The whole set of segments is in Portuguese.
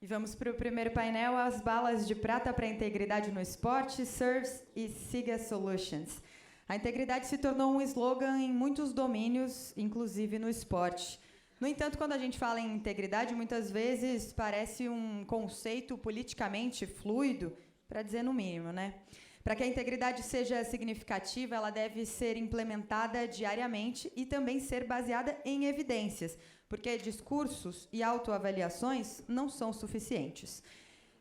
E vamos para o primeiro painel, as balas de prata para a integridade no esporte, SERVES e SIGA Solutions. A integridade se tornou um slogan em muitos domínios, inclusive no esporte. No entanto, quando a gente fala em integridade, muitas vezes parece um conceito politicamente fluido, para dizer no mínimo, né? Para que a integridade seja significativa, ela deve ser implementada diariamente e também ser baseada em evidências, porque discursos e autoavaliações não são suficientes.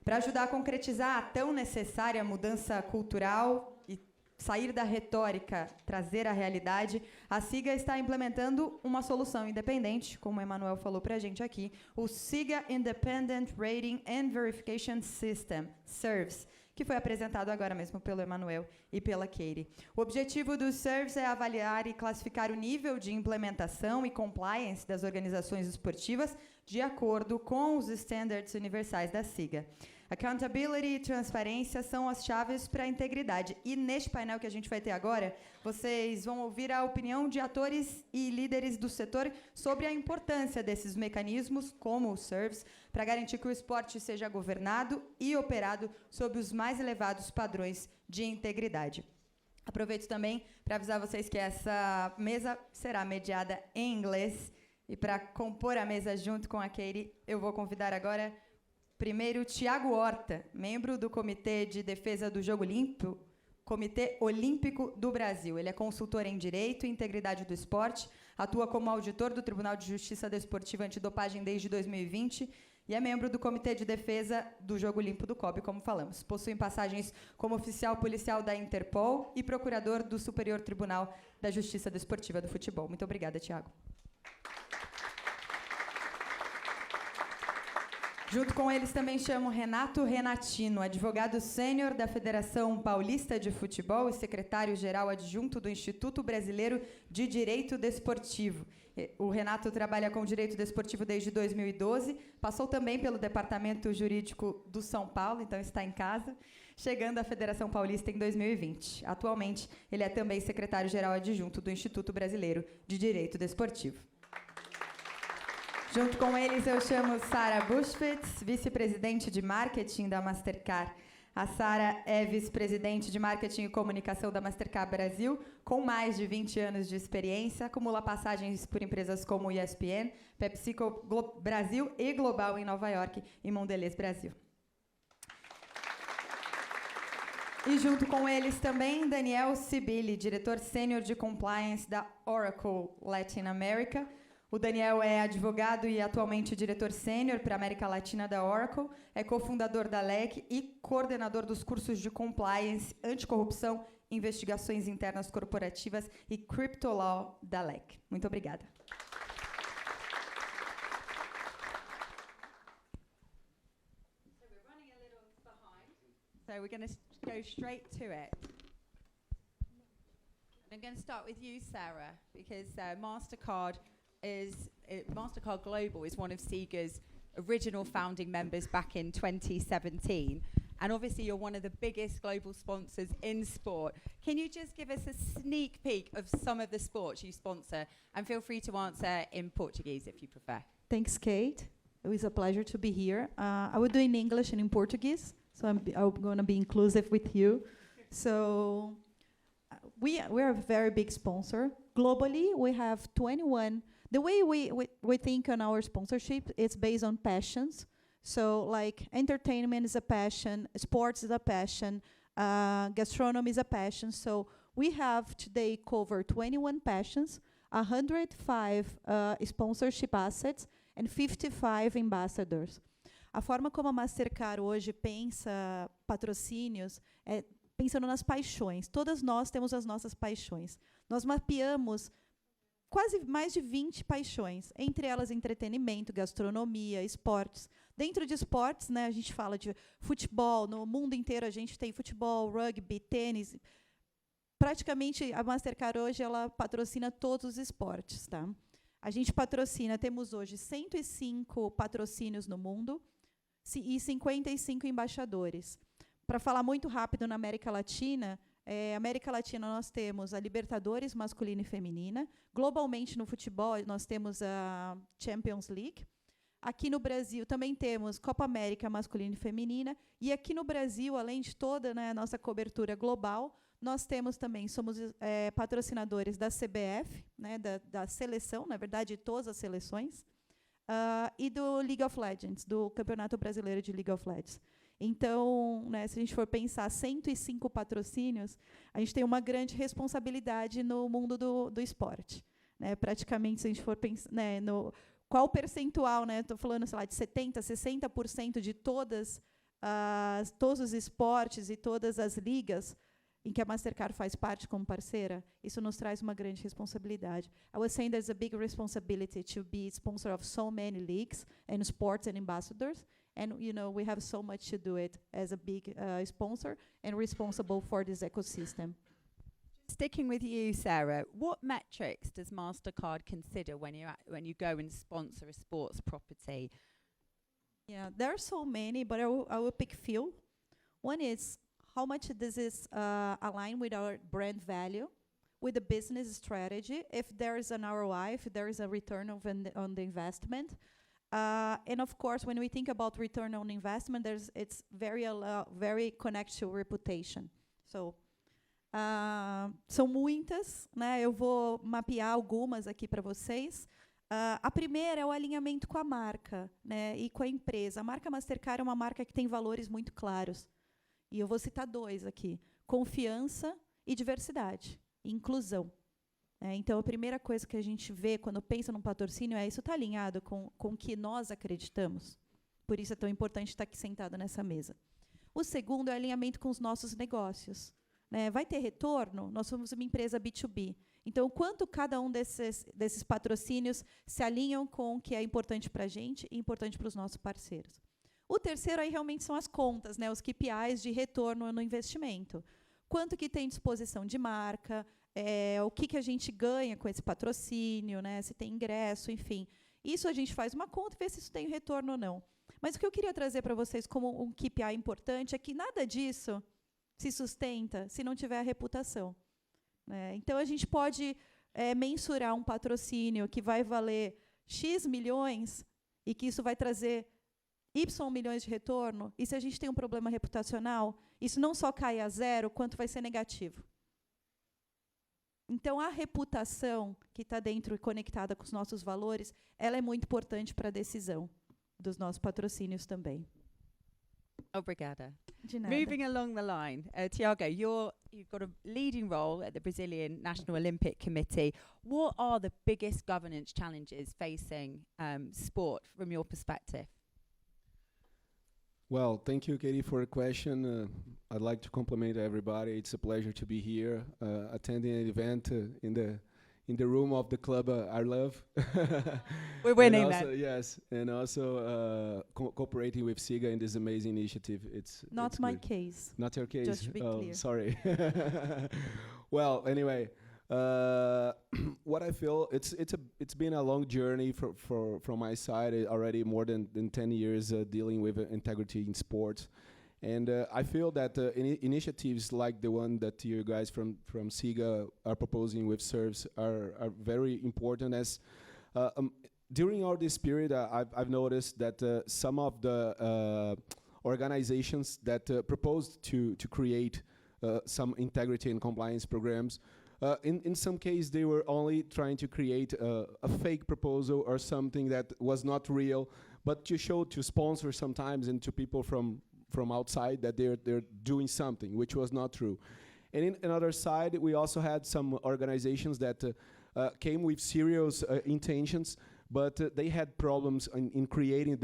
Para ajudar a concretizar a tão necessária mudança cultural e sair da retórica, trazer a realidade, a SIGA está implementando uma solução independente, como o Emanuel falou para a gente aqui, o SIGA Independent Rating and Verification System, SERVES, que foi apresentado agora mesmo pelo Emanuel e pela Katie. O objetivo do SERVES é avaliar e classificar o nível de implementação e compliance das organizações esportivas de acordo com os standards universais da SIGA. Accountability e transparência são as chaves para a integridade. E neste painel que a gente vai ter agora, vocês vão ouvir a opinião de atores e líderes do setor sobre a importância desses mecanismos, como o SERVES, para garantir que o esporte seja governado e operado sob os mais elevados padrões de integridade. Aproveito também para avisar vocês que essa mesa será mediada em inglês. E para compor a mesa junto com a Katie, eu vou convidar agora primeiro Tiago Horta, membro do Comitê de Defesa do Jogo Limpo, Comitê Olímpico do Brasil. Ele é consultor em Direito e Integridade do Esporte, atua como auditor do Tribunal de Justiça Desportiva Antidopagem desde 2020 e é membro do Comitê de Defesa do Jogo Limpo do COB, como falamos. Possui passagens como oficial policial da Interpol e procurador do Superior Tribunal da Justiça Desportiva do Futebol. Muito obrigada, Tiago. Junto com eles também chamo Renato Renatino, advogado sênior da Federação Paulista de Futebol e secretário-geral adjunto do Instituto Brasileiro de Direito Desportivo. O Renato trabalha com direito desportivo desde 2012, passou também pelo Departamento Jurídico do São Paulo, então está em casa, chegando à Federação Paulista em 2020. Atualmente, ele é também secretário-geral adjunto do Instituto Brasileiro de Direito Desportivo. Junto com eles, eu chamo Sara Bushwitz, vice-presidente de marketing da Mastercard. A Sara é vice-presidente de marketing e comunicação da Mastercard Brasil, com mais de 20 anos de experiência, acumula passagens por empresas como ESPN, PepsiCo Brasil e Global em Nova York e Mondelez Brasil. E junto com eles também Daniel Sibili, diretor sênior de compliance da Oracle Latin America. O Daniel é advogado e atualmente diretor sênior para a América Latina da Oracle, é cofundador da LEC e coordenador dos cursos de compliance, anticorrupção, investigações internas corporativas e crypto law da LEC. Muito obrigada. So we're running a little behind, so we're going to go straight to it. I'm going to start with you, Sarah, because Mastercard Global is one of SIGA's original founding members back in 2017. And obviously you're one of the biggest global sponsors in sport. Can you just give us a sneak peek of some of the sports you sponsor? And feel free to answer in Portuguese if you prefer. Thanks, Kate. It was a pleasure to be here. I will do in English and in Portuguese, so I'm going to be inclusive with you. So we're a very big sponsor. Globally, we have 21. The way we think on our sponsorship, it's based on passions. So like entertainment is a passion, sports is a passion, gastronomy is a passion. So we have today covered 21 passions, 105 sponsorship assets, and 55 ambassadors. A forma como a Mastercard hoje pensa patrocínios é pensando nas paixões. Todas nós temos as nossas paixões. Nós mapeamos quase mais de 20 paixões, entre elas entretenimento, gastronomia, esportes. Dentro de esportes, né, a gente fala de futebol, no mundo inteiro a gente tem futebol, rugby, tênis. Praticamente a Mastercard hoje ela patrocina todos os esportes, tá? A gente patrocina, temos hoje 105 patrocínios no mundo e 55 embaixadores. Para falar muito rápido na América Latina, nós temos a Libertadores masculina e feminina. Globalmente no futebol nós temos a Champions League, Aqui no Brasil também temos Copa América masculina e feminina. E aqui no Brasil, além de toda, né, a nossa cobertura global, nós temos também, somos patrocinadores da CBF, né, da seleção, na verdade, de todas as seleções, e do League of Legends, do Campeonato Brasileiro de League of Legends. Então, né, se a gente for pensar 105 patrocínios, a gente tem uma grande responsabilidade no mundo do esporte. Né? Praticamente, se a gente for pensar, né, qual o percentual, né, estou falando, sei lá, de 70%, 60% de todos os esportes e todas as ligas em que a Mastercard faz parte como parceira, isso nos traz uma grande responsabilidade. I was saying there's a big responsibility to be sponsor of so many leagues and sports and ambassadors, and we have so much to do it as a big sponsor and responsible for this ecosystem. Sticking with you, Sarah, what metrics does Mastercard consider when you go and sponsor a sports property? Yeah, there are so many, but I will pick few. One is how much this is aligned with our brand value, with the business strategy, if there is an ROI, if there is a return on the investment. And of course, when we think about return on investment, it's very connected to reputation. So, são muitas, né? Eu vou mapear algumas aqui para vocês. A primeira é o alinhamento com a marca, né, e com a empresa. A marca Mastercard é uma marca que tem valores muito claros. E eu vou citar dois aqui: confiança e diversidade, e inclusão. Então, a primeira coisa que a gente vê quando pensa num patrocínio é isso está alinhado com o que nós acreditamos. Por isso é tão importante estar aqui sentado nessa mesa. O segundo é o alinhamento com os nossos negócios. Né? Vai ter retorno? Nós somos uma empresa B2B. Então, quanto cada um desses patrocínios se alinham com o que é importante para a gente e importante para os nossos parceiros. O terceiro aí realmente são as contas, né, os KPIs de retorno no investimento. Quanto que tem disposição de marca, o que a gente ganha com esse patrocínio, né, se tem ingresso, enfim. Isso a gente faz uma conta e vê se isso tem retorno ou não. Mas o que eu queria trazer para vocês como um KPI importante é que nada disso se sustenta se não tiver a reputação. Então, a gente pode mensurar um patrocínio que vai valer X milhões e que isso vai trazer Y milhões de retorno, e se a gente tem um problema reputacional, isso não só cai a zero, quanto vai ser negativo. Então, a reputação que está dentro e conectada com os nossos valores, ela é muito importante para a decisão dos nossos patrocínios também. Obrigada. De nada. Moving along the line, Tiago, you've got a leading role at the Brazilian National Olympic Committee. What are the biggest governance challenges facing sport from your perspective? Well, thank you, Katie, for the question. I'd like to compliment everybody. It's a pleasure to be here, attending an event in the room of the club I love. We're winning and also, then. Yes, and also cooperating with SIGA in this amazing initiative. It's my good. case. Not your case. Just to be clear. Sorry. Well, anyway. What I feel it's been a long journey from my side, already more than 10 years dealing with integrity in sports, and I feel that initiatives like the one that you guys from SIGA are proposing with SERVS are very important. As during all this period, I've noticed that some of the organizations that proposed to create some integrity and compliance programs. In some case, they were only trying to create a fake proposal or something that was not real, but to show to sponsors sometimes and to people from outside that they're doing something, which was not true. And in another side, we also had some organizations that came with serious intentions, but they had problems in creating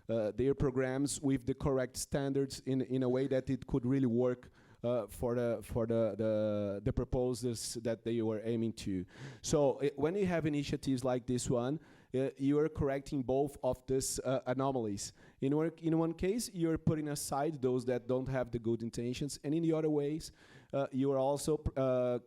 their programs with the correct standards in a way that it could really work for the proposals that they were aiming to. So when you have initiatives like this one, you are correcting both of these anomalies. In one case, you're putting aside those that don't have the good intentions, and in the other ways, you are also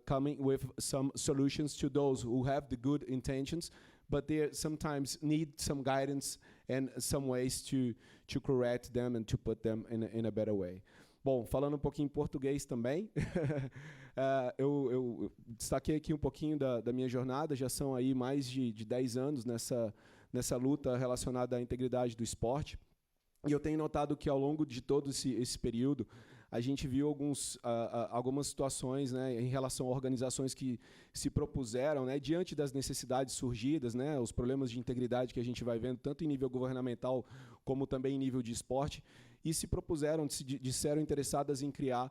coming with some solutions to those who have the good intentions, but they sometimes need some guidance and some ways to correct them and to put them in a better way. Bom, falando um pouquinho em português também, eu destaquei aqui um pouquinho da minha jornada, já são aí mais de 10 anos nessa luta relacionada à integridade do esporte. E eu tenho notado que, ao longo de todo esse período, a gente viu algumas situações, né, em relação a organizações que se propuseram, né, diante das necessidades surgidas, né, os problemas de integridade que a gente vai vendo, tanto em nível governamental como também em nível de esporte, e se propuseram, disseram interessadas em criar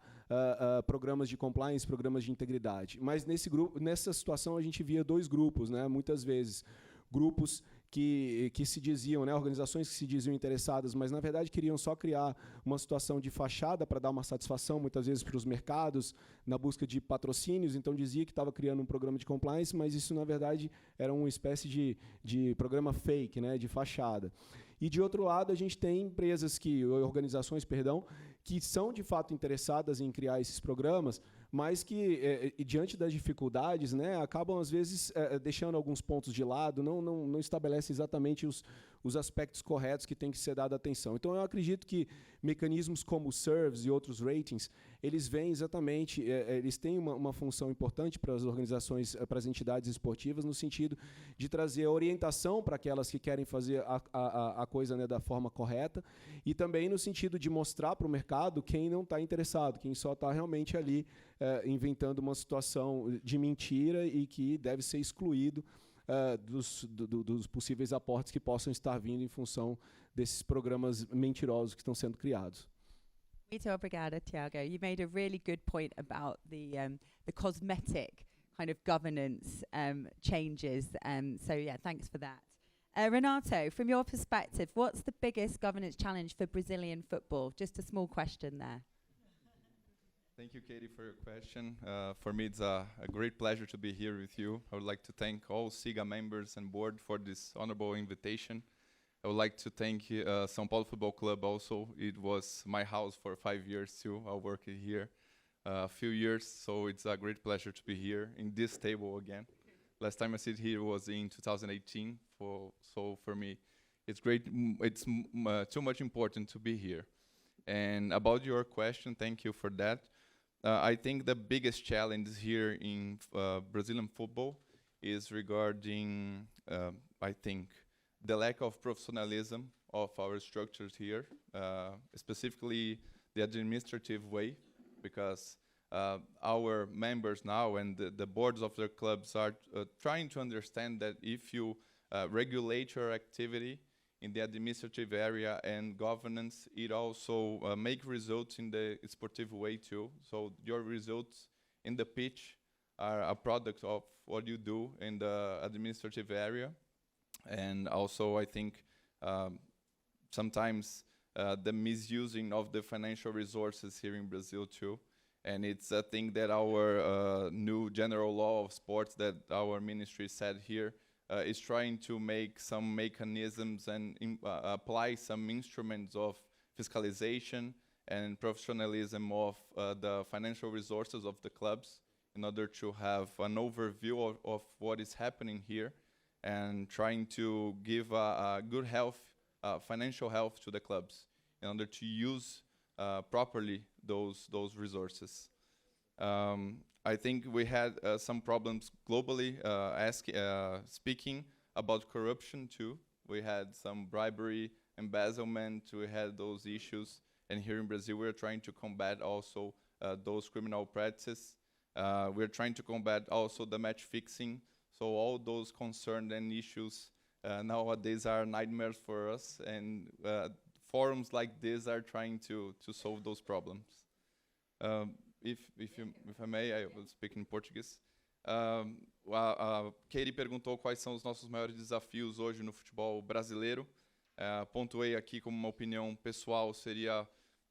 programas de compliance, programas de integridade. Mas nessa situação a gente via dois grupos, né, muitas vezes, grupos que se diziam, né, organizações que se diziam interessadas, mas na verdade queriam só criar uma situação de fachada para dar uma satisfação, muitas vezes, para os mercados, na busca de patrocínios. Então dizia que estava criando um programa de compliance, mas isso na verdade era uma espécie de programa fake, né, de fachada. E de outro lado a gente tem empresas organizações, que são de fato interessadas em criar esses programas, mas que, diante das dificuldades, né, acabam, às vezes, deixando alguns pontos de lado, não estabelecem exatamente os aspectos corretos que tem que ser dada atenção. Então, eu acredito que mecanismos como o SERVS e outros ratings, eles vêm exatamente, eles têm uma função importante para as organizações, para as entidades esportivas, no sentido de trazer orientação para aquelas que querem fazer a coisa, né, da forma correta, e também no sentido de mostrar para o mercado quem não está interessado, quem só está realmente ali inventando uma situação de mentira e que deve ser excluído dos possíveis aportes que possam estar vindo em função desses programas mentirosos que estão sendo criados. Muito obrigada, Tiago. You made a really good point about the cosmetic kind of governance changes. So yeah, thanks for that. Renato, from your perspective, what's the biggest governance challenge for Brazilian football? Just a small question there. Thank you, Katie, for your question. For me, it's a great pleasure to be here with you. I would like to thank all SIGA members and board for this honorable invitation. I would like to thank São Paulo Football Club also. It was my house for 5 years too. I worked here a few years, so it's a great pleasure to be here in this table again. Last time I sit here was in 2018, so for me, it's great. It's too much important to be here. And about your question, thank you for that. I think the biggest challenge here in Brazilian football is regarding, I think, the lack of professionalism of our structures here, specifically the administrative way, because our members now and the boards of their clubs are trying to understand that if you regulate your activity in the administrative area and governance, it also make results in the sportive way too. So your results in the pitch are a product of what you do in the administrative area. And also I think sometimes the misusing of the financial resources here in Brazil too. And it's a thing that our new general law of sports that our ministry said here is trying to make some mechanisms and apply some instruments of fiscalization and professionalism of the financial resources of the clubs in order to have an overview of what is happening here and trying to give a good health, financial health to the clubs in order to use properly those resources. I think we had some problems globally speaking about corruption too. We had some bribery, embezzlement, we had those issues. And here in Brazil, we're trying to combat also those criminal practices. We're trying to combat also the match fixing. So all those concerns and issues nowadays are nightmares for us. And forums like this are trying to solve those problems. If I may, I will speak in Portuguese. Katie perguntou quais são os nossos maiores desafios hoje no futebol brasileiro. Pontuei aqui como uma opinião pessoal, seria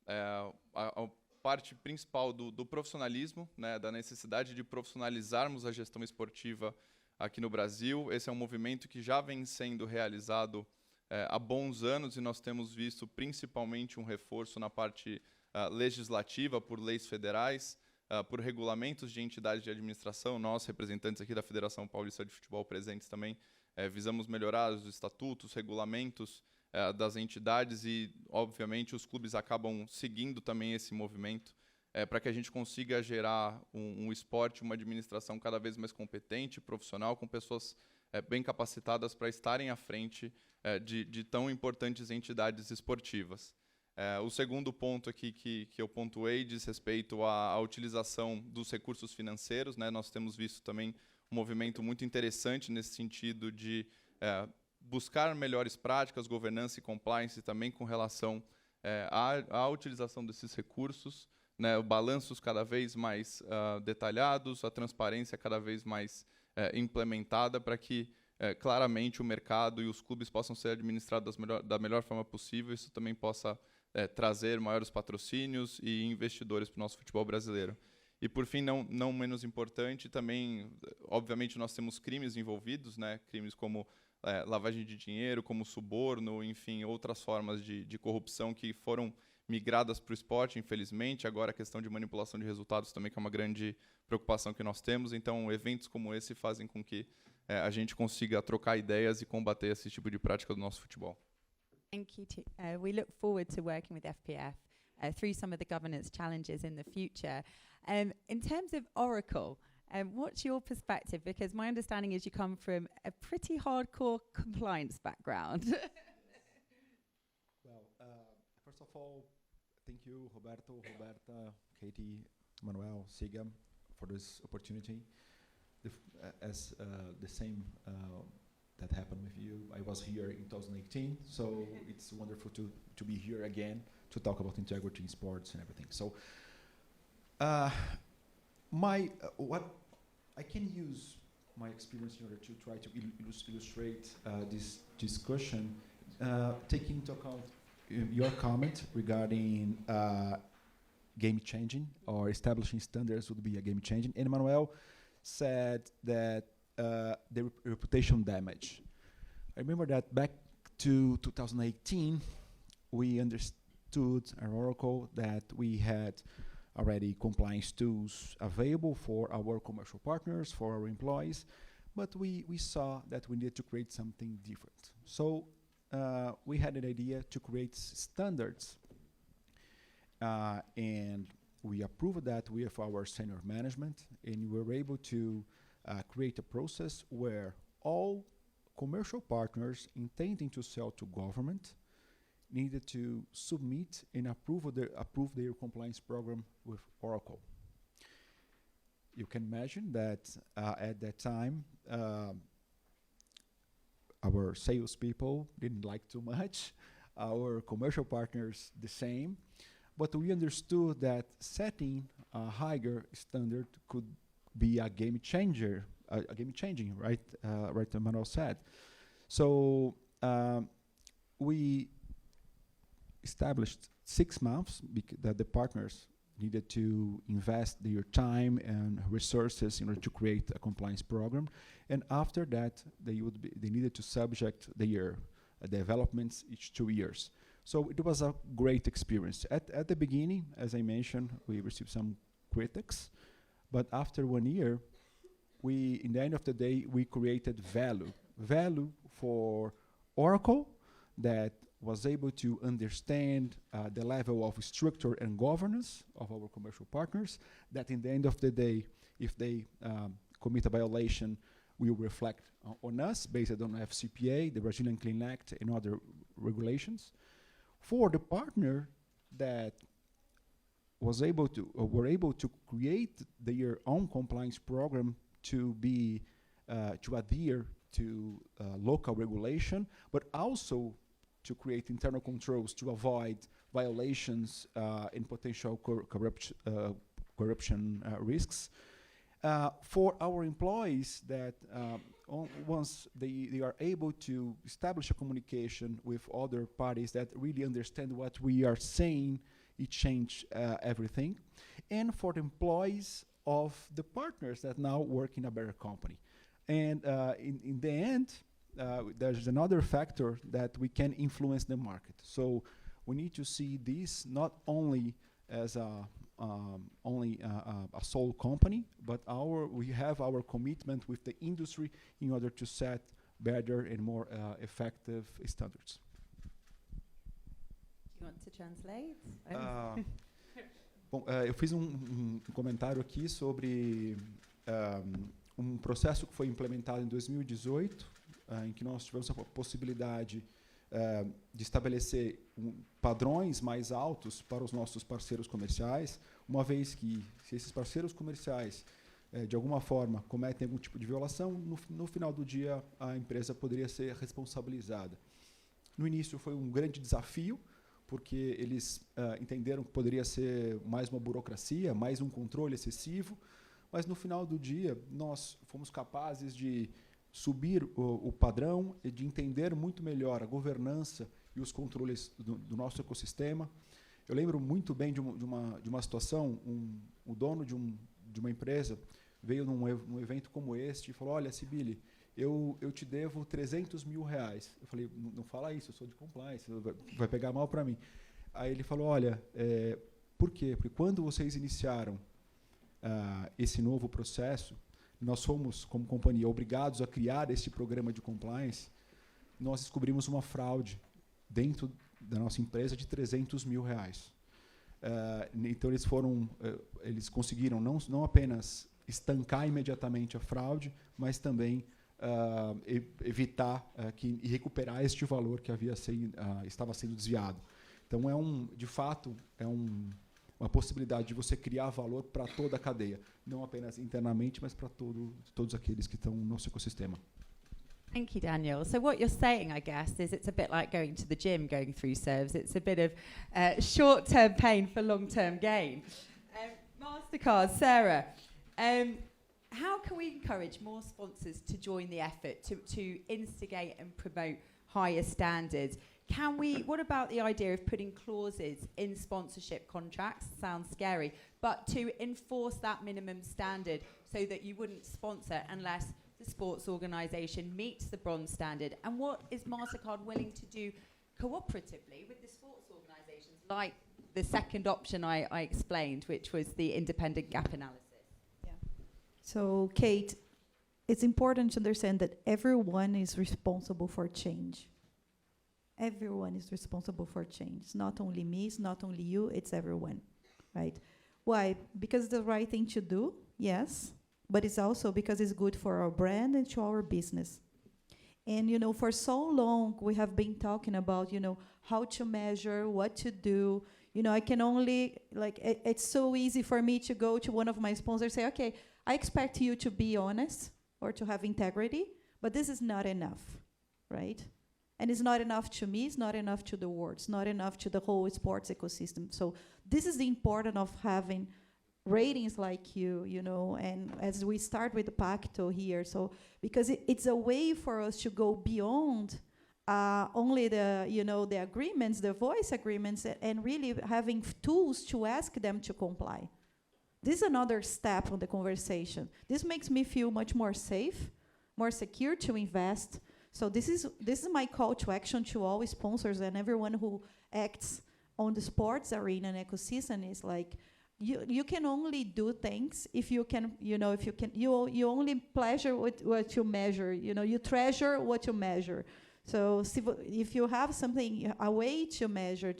a parte principal do profissionalismo, né, da necessidade de profissionalizarmos a gestão esportiva aqui no Brasil. Esse é um movimento que já vem sendo realizado há bons anos e nós temos visto principalmente um reforço na parte legislativa por leis federais, por regulamentos de entidades de administração. Nós, representantes aqui da Federação Paulista de Futebol presentes também, visamos melhorar os estatutos, regulamentos das entidades e, obviamente, os clubes acabam seguindo também esse movimento para que a gente consiga gerar um esporte, uma administração cada vez mais competente, profissional, com pessoas bem capacitadas para estarem à frente de tão importantes entidades esportivas. O segundo ponto aqui que eu pontuei diz respeito à utilização dos recursos financeiros, né? Nós temos visto também um movimento muito interessante nesse sentido de buscar melhores práticas, governança e compliance também com relação à utilização desses recursos, né? Balanços cada vez mais detalhados, a transparência cada vez mais implementada para que claramente o mercado e os clubes possam ser administrados da melhor forma possível. Isso também possa trazer maiores patrocínios e investidores para o nosso futebol brasileiro. E, por fim, não menos importante, também, obviamente, nós temos crimes envolvidos, né? Crimes como lavagem de dinheiro, como suborno, enfim, outras formas de corrupção que foram migradas para o esporte, infelizmente. Agora, a questão de manipulação de resultados também, que é uma grande preocupação que nós temos. Então, eventos como esse fazem com que a gente consiga trocar ideias e combater esse tipo de prática do nosso futebol. Thank you. We look forward to working with FPF through some of the governance challenges in the future. In terms of Oracle, what's your perspective? Because my understanding is you come from a pretty hardcore compliance background. Well, first of all, thank you, Roberto, Roberta, Katie, Manuel, Siga, for this opportunity. As the same that happened with you, I was here in 2018, so it's wonderful to be here again to talk about integrity in sports and everything. So, what I can use my experience in order to try to illustrate this discussion, taking into account your comment regarding game changing or establishing standards would be a game changing. And Manuel said that the reputation damage. I remember that back to 2018, we understood at Oracle that we had already compliance tools available for our commercial partners, for our employees, but we saw that we needed to create something different. So we had an idea to create standards, and we approved that with our senior management, and we were able to create a process where all commercial partners intending to sell to government needed to submit and approve their compliance program with Oracle. You can imagine that at that time, our salespeople didn't like too much, our commercial partners the same, but we understood that setting a higher standard could be a game changer, game changing, right? Right, Manuel said. So we established 6 months that the partners needed to invest their time and resources in order to create a compliance program, and after that they needed to subject their developments each 2 years. So it was a great experience. At the beginning, as I mentioned, we received some critics, but after 1 year, in the end of the day, we created value for Oracle that was able to understand the level of structure and governance of our commercial partners, that in the end of the day, if they commit a violation, will reflect on us based on FCPA, the Brazilian Clean Act, and other regulations. For the partner that were able to create their own compliance program to be to adhere to local regulation, but also to create internal controls to avoid violations and potential corruption risks. For our employees that once they are able to establish a communication with other parties that really understand what we are saying, it changed everything. And for the employees of the partners that now work in a better company. And in the end, there's another factor that we can influence the market. So we need to see this not only as a sole company, but we have our commitment with the industry in order to set better and more effective standards. Do you want to translate? Bom, eu fiz um comentário aqui sobre um processo que foi implementado em 2018, em que nós tivemos a possibilidade de estabelecer padrões mais altos para os nossos parceiros comerciais, uma vez que, se esses parceiros comerciais, de alguma forma, cometem algum tipo de violação, no final do dia, a empresa poderia ser responsabilizada. No início foi um grande desafio, porque eles entenderam que poderia ser mais uma burocracia, mais um controle excessivo, mas no final do dia nós fomos capazes de subir o padrão e de entender muito melhor a governança e os controles do nosso ecossistema. Eu lembro muito bem de uma situação, o dono de uma empresa veio num evento como este e falou: olha, Sibili, eu te devo 300 mil reais. Eu falei: não fala isso, eu sou de compliance, vai pegar mal para mim. Aí ele falou: olha, por quê? Porque quando vocês iniciaram esse novo processo, nós fomos, como companhia, obrigados a criar este programa de compliance, nós descobrimos uma fraude dentro da nossa empresa de 300 mil reais. Então, eles conseguiram não apenas estancar imediatamente a fraude, mas também evitar e recuperar este valor que estava sendo desviado. Então, de fato, uma possibilidade de você criar valor para toda a cadeia, não apenas internamente, mas para todos aqueles que estão no nosso ecossistema. Thank you, Daniel. So what you're saying, I guess, is it's a bit like going to the gym, going through serves. It's a bit of short-term pain for long-term gain. MasterCard, Sarah, how can we encourage more sponsors to join the effort, to instigate and promote higher standards? What about the idea of putting clauses in sponsorship contracts? Sounds scary, but to enforce that minimum standard so that you wouldn't sponsor unless the sports organisation meets the bronze standard. And what is MasterCard willing to do cooperatively with the sports organisations, like the second option I explained, which was the independent gap analysis? Yeah. So, Kate, it's important to understand that everyone is responsible for change. Everyone is responsible for change. It's not only me, it's not only you, it's everyone, right? Why? Because it's the right thing to do, yes, but it's also because it's good for our brand and to our business. And, for so long, we have been talking about, how to measure, what to do. I can only, it's so easy for me to go to one of my sponsors and say, okay, I expect you to be honest or to have integrity, but this is not enough, right? And it's not enough to me, it's not enough to the world, it's not enough to the whole sports ecosystem. So this is the importance of having ratings like you, and as we start with the Pacto here, so because it's a way for us to go beyond only the agreements, the voice agreements, and really having tools to ask them to comply. This is another step on the conversation. This makes me feel much more safe, more secure to invest. So this is my call to action to all sponsors and everyone who acts on the sports arena and ecosystem is like, you can only do things if you can, you only pleasure what you measure, you treasure what you measure. So if you have something, a way to measure,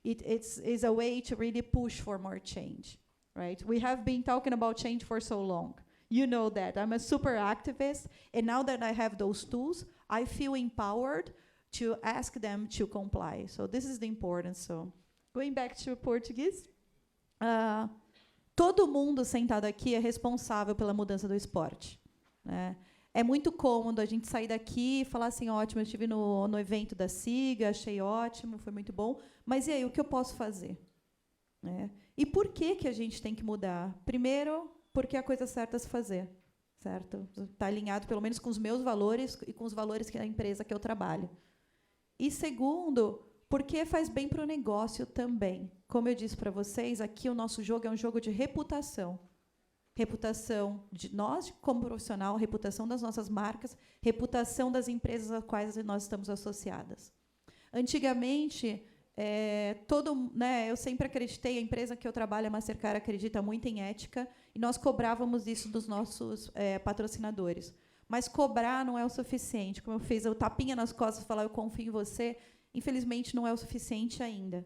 it's a way to really push for more change, right? We have been talking about change for so long. You know that. I'm a super activist, and now that I have those tools, I feel empowered to ask them to comply. So this is the importance. So going back to Portuguese, todo mundo sentado aqui é responsável pela mudança do esporte, né? É muito cômodo a gente sair daqui e falar assim, ótimo, eu estive no evento da SIGA, achei ótimo, foi muito bom, mas e aí, o que eu posso fazer? E por que a gente tem que mudar? Primeiro, porque é a coisa certa a se fazer, certo? Está alinhado, pelo menos, com os meus valores e com os valores da empresa que eu trabalho. E segundo, porque faz bem para o negócio também. Como eu disse para vocês, aqui o nosso jogo é um jogo de reputação. Reputação de nós, como profissional, reputação das nossas marcas, reputação das empresas às quais nós estamos associadas. Antigamente, eu sempre acreditei, a empresa que eu trabalho, a Mastercard, acredita muito em ética, e nós cobrávamos isso dos nossos patrocinadores. Mas cobrar não é o suficiente. Como eu fiz o tapinha nas costas e falar, eu confio em você, infelizmente não é o suficiente ainda.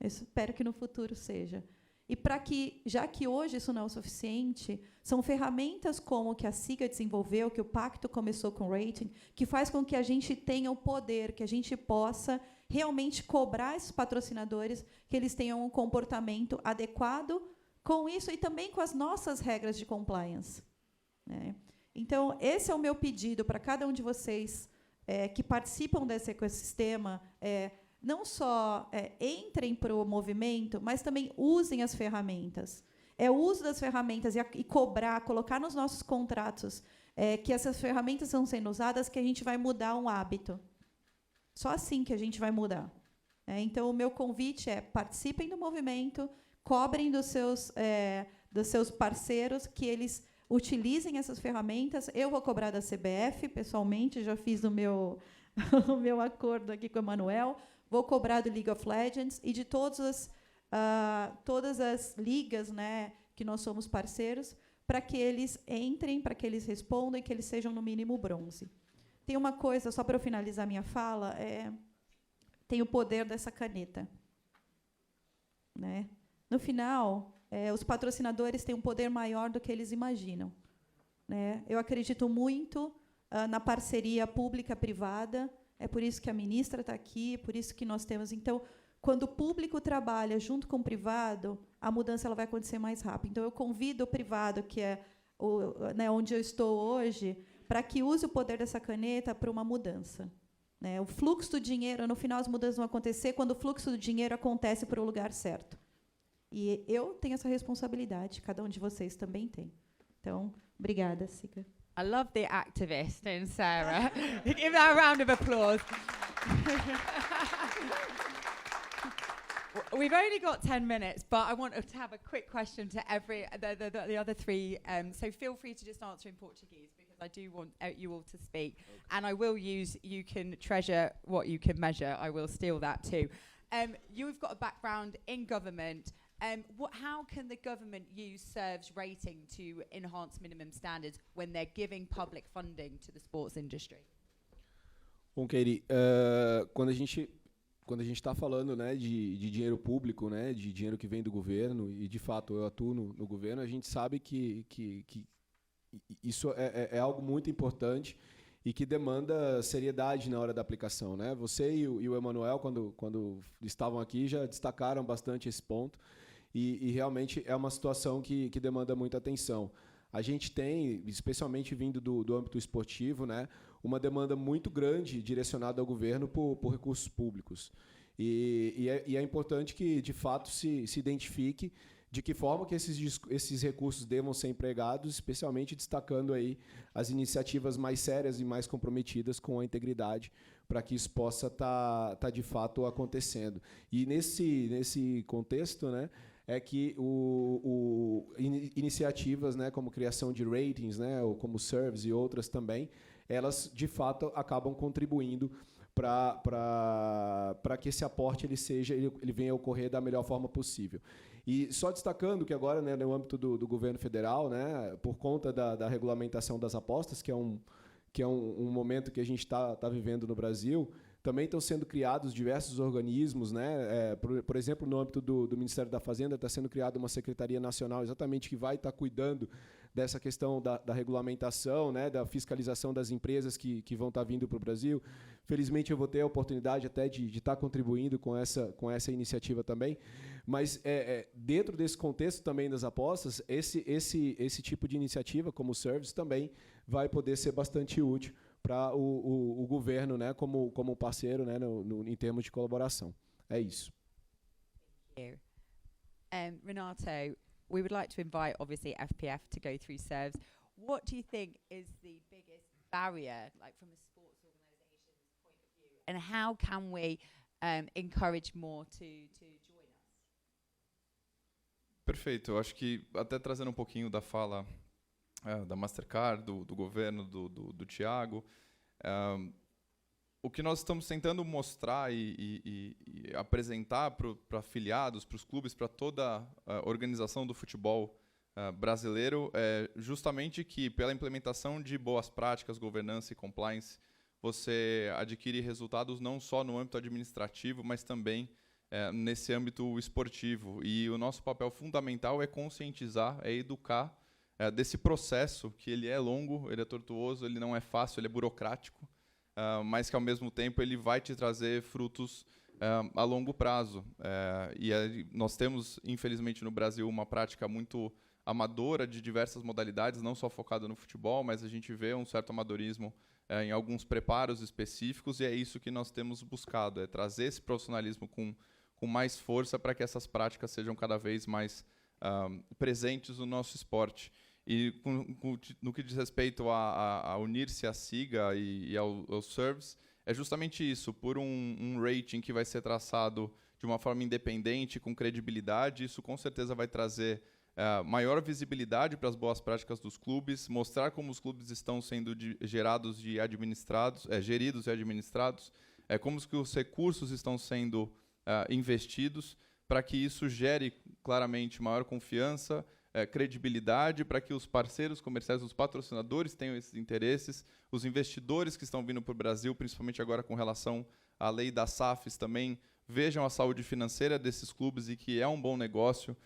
Eu espero que no futuro seja. E para que, já que hoje isso não é o suficiente, são ferramentas como que a SIGA desenvolveu, que o Pacto começou com o rating, que faz com que a gente tenha o poder, que a gente possa realmente cobrar esses patrocinadores que eles tenham um comportamento adequado com isso e também com as nossas regras de compliance, né? Então, esse é o meu pedido para cada um de vocês que participam desse ecossistema, não só entrem para o movimento, mas também usem as ferramentas. É o uso das ferramentas e cobrar, colocar nos nossos contratos que essas ferramentas estão sendo usadas, que a gente vai mudar um hábito. Só assim que a gente vai mudar. Então, o meu convite é: participem do movimento, cobrem dos seus parceiros que eles utilizem essas ferramentas. Eu vou cobrar da CBF, pessoalmente, já fiz o meu acordo aqui com o Emanuel. Vou cobrar do League of Legends e de todas as ligas, né, que nós somos parceiros, para que eles entrem, para que eles respondam e que eles sejam, no mínimo, bronze. Tem uma coisa, só para eu finalizar minha fala, tem o poder dessa caneta, né? No final, os patrocinadores têm um poder maior do que eles imaginam, né? Eu acredito muito na parceria pública-privada. É por isso que a ministra está aqui, por isso que nós temos. Então, quando o público trabalha junto com o privado, a mudança ela vai acontecer mais rápido. Então, eu convido o privado, que é onde eu estou hoje, para que use o poder dessa caneta para uma mudança, né? O fluxo do dinheiro, no final, as mudanças vão acontecer quando o fluxo do dinheiro acontece para o lugar certo. E eu tenho essa responsabilidade, cada um de vocês também tem. Então, obrigada, Siga. I love the activist in Sarah. Give that a round of applause. We've only got 10 minutes, but I want to have a quick question to the other three. So feel free to just answer in Portuguese, because I do want you all to speak. Okay. And I will use, you can treasure what you can measure. I will steal that too. You've got a background in government. How can the government use SERV's rating to enhance minimum standards when they're giving public funding to the sports industry? Bom, Katie, quando a gente está falando, né, de dinheiro público, né, de dinheiro que vem do governo, e de fato eu atuo no governo, a gente sabe que isso é algo muito importante e que demanda seriedade na hora da aplicação, né? Você e o Emanuel, quando estavam aqui, já destacaram bastante esse ponto. E realmente é uma situação que demanda muita atenção. A gente tem, especialmente vindo do âmbito esportivo, né, uma demanda muito grande direcionada ao governo por recursos públicos. E é importante que, de fato, se identifique de que forma que esses recursos devam ser empregados, especialmente destacando aí as iniciativas mais sérias e mais comprometidas com a integridade, para que isso possa tá de fato acontecendo. E nesse contexto, né, é que iniciativas, né, como criação de ratings, né, ou como SERVs e outras também, elas de fato acabam contribuindo para que esse aporte ele venha a ocorrer da melhor forma possível. E só destacando que agora, né, no âmbito do governo federal, né, por conta da regulamentação das apostas, que é um momento que a gente está vivendo no Brasil, também estão sendo criados diversos organismos, né? Por exemplo, no âmbito do Ministério da Fazenda, está sendo criada uma Secretaria Nacional exatamente que vai estar cuidando dessa questão da regulamentação, né? Da fiscalização das empresas que vão estar vindo para o Brasil. Felizmente, eu vou ter a oportunidade até de estar contribuindo com essa iniciativa também. Mas, dentro desse contexto também das apostas, esse tipo de iniciativa, como o Service, também vai poder ser bastante útil para o governo, né, como parceiro, né, em termos de colaboração. É isso. Thank you. Renato, we would like to invite, obviously, FPF to go through SERVs. What do you think is the biggest barrier, like from a sports organisation's point of view, and how can we encourage more to join us? Perfeito. Eu acho que, até trazendo um pouquinho da fala da Mastercard, do governo, do Thiago, o que nós estamos tentando mostrar e apresentar para afiliados, para os clubes, para toda a organização do futebol brasileiro, é justamente que, pela implementação de boas práticas, governança e compliance, você adquire resultados não só no âmbito administrativo, mas também nesse âmbito esportivo. E o nosso papel fundamental é conscientizar, é educar desse processo, que ele é longo, ele é tortuoso, ele não é fácil, ele é burocrático, mas que, ao mesmo tempo, ele vai te trazer frutos a longo prazo. E nós temos, infelizmente, no Brasil, uma prática muito amadora de diversas modalidades, não só focada no futebol, mas a gente vê um certo amadorismo em alguns preparos específicos, e é isso que nós temos buscado, é trazer esse profissionalismo com mais força para que essas práticas sejam cada vez mais presentes no nosso esporte. E no que diz respeito a unir-se à SIGA e ao Serves, é justamente isso, por um rating que vai ser traçado de uma forma independente, com credibilidade, isso com certeza vai trazer maior visibilidade para as boas práticas dos clubes, mostrar como os clubes estão sendo geridos e administrados, como que os recursos estão sendo investidos, para que isso gere claramente maior confiança, credibilidade, para que os parceiros comerciais, os patrocinadores tenham esses interesses, os investidores que estão vindo para o Brasil, principalmente agora com relação à lei das SAFs, também vejam a saúde financeira desses clubes e que é um bom negócio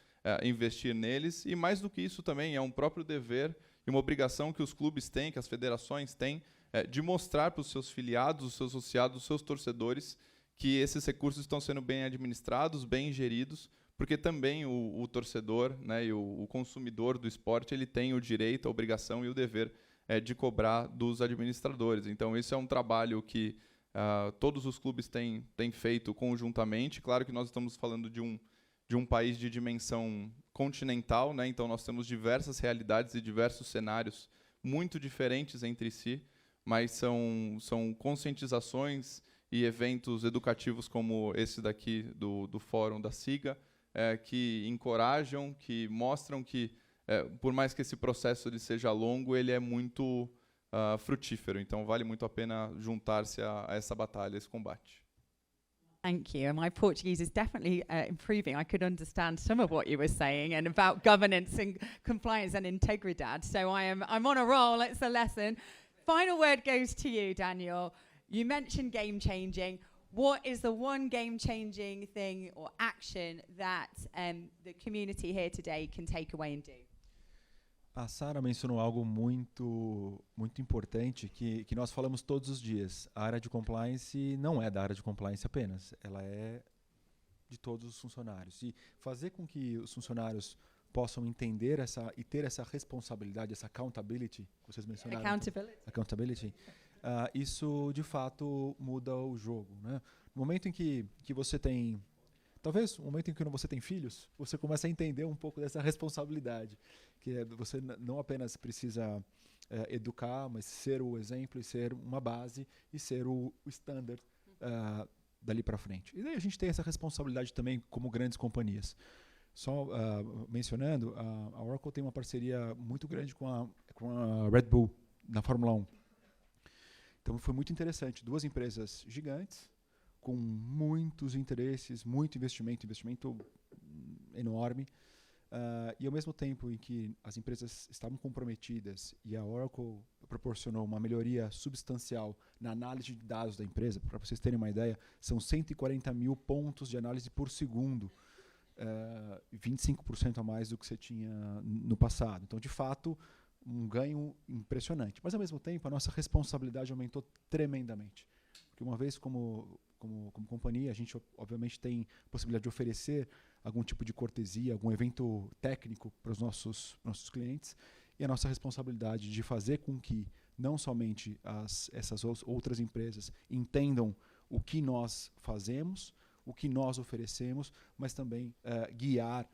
investir neles. E mais do que isso também é um próprio dever e uma obrigação que os clubes têm, que as federações têm, de mostrar para os seus filiados, os seus associados, os seus torcedores, que esses recursos estão sendo bem administrados, bem geridos, porque também o torcedor, né, e o consumidor do esporte, ele tem o direito, a obrigação e o dever de cobrar dos administradores. Então, isso é um trabalho que todos os clubes têm feito conjuntamente. Claro que nós estamos falando de um país de dimensão continental, né? Então nós temos diversas realidades e diversos cenários muito diferentes entre si, mas são conscientizações e eventos educativos como esse daqui do Fórum da SIGA, que encorajam, que mostram que, por mais que esse processo ele seja longo, ele é muito frutífero. Então vale muito a pena juntar-se a essa batalha, a esse combate. Thank you. And my Portuguese is definitely improving. I could understand some of what you were saying and about governance and compliance and integridad. So I'm on a roll. It's a lesson. Final word goes to you, Daniel. You mentioned game changing. What is the one game changing thing or action that the community here today can take away and do? A Sara mencionou algo muito importante que nós falamos todos os dias. A área de compliance não é da área de compliance apenas, ela é de todos os funcionários. E fazer com que os funcionários possam entender e ter essa responsabilidade, essa accountability, que vocês mencionaram. Accountability. Isso, de fato, muda o jogo, né? No momento em que você tem... Talvez no momento em que você tem filhos, você começa a entender um pouco dessa responsabilidade, que você não apenas precisa educar, mas ser o exemplo e ser uma base e ser o standard dali para frente. E daí a gente tem essa responsabilidade também como grandes companhias. Só mencionando, a Oracle tem uma parceria muito grande com a Red Bull na Fórmula 1. Então foi muito interessante. Duas empresas gigantes, com muitos interesses, muito investimento enorme, e ao mesmo tempo em que as empresas estavam comprometidas e a Oracle proporcionou uma melhoria substancial na análise de dados da empresa, para vocês terem uma ideia, são 140 mil pontos de análise por segundo, 25% a mais do que você tinha no passado. Então, de fato, um ganho impressionante. Mas, ao mesmo tempo, a nossa responsabilidade aumentou tremendamente. Porque uma vez como companhia, a gente obviamente tem a possibilidade de oferecer algum tipo de cortesia, algum evento técnico para os nossos clientes, e a nossa responsabilidade de fazer com que não somente essas outras empresas entendam o que nós fazemos, o que nós oferecemos, mas também guiar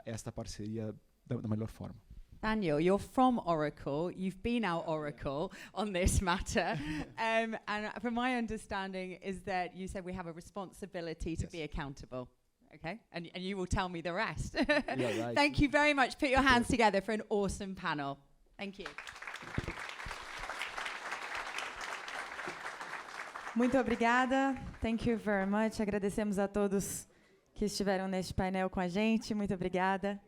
esta parceria da melhor forma. Daniel, you're from Oracle. You've been out Oracle on this matter. And from my understanding is that you said we have a responsibility to be accountable. Okay? And you will tell me the rest. Yeah, right. Thank you very much. Put your hands together for an awesome panel. Thank you. Muito obrigada. Thank you very much. Agradecemos a todos que estiveram neste painel com a gente. Muito obrigada.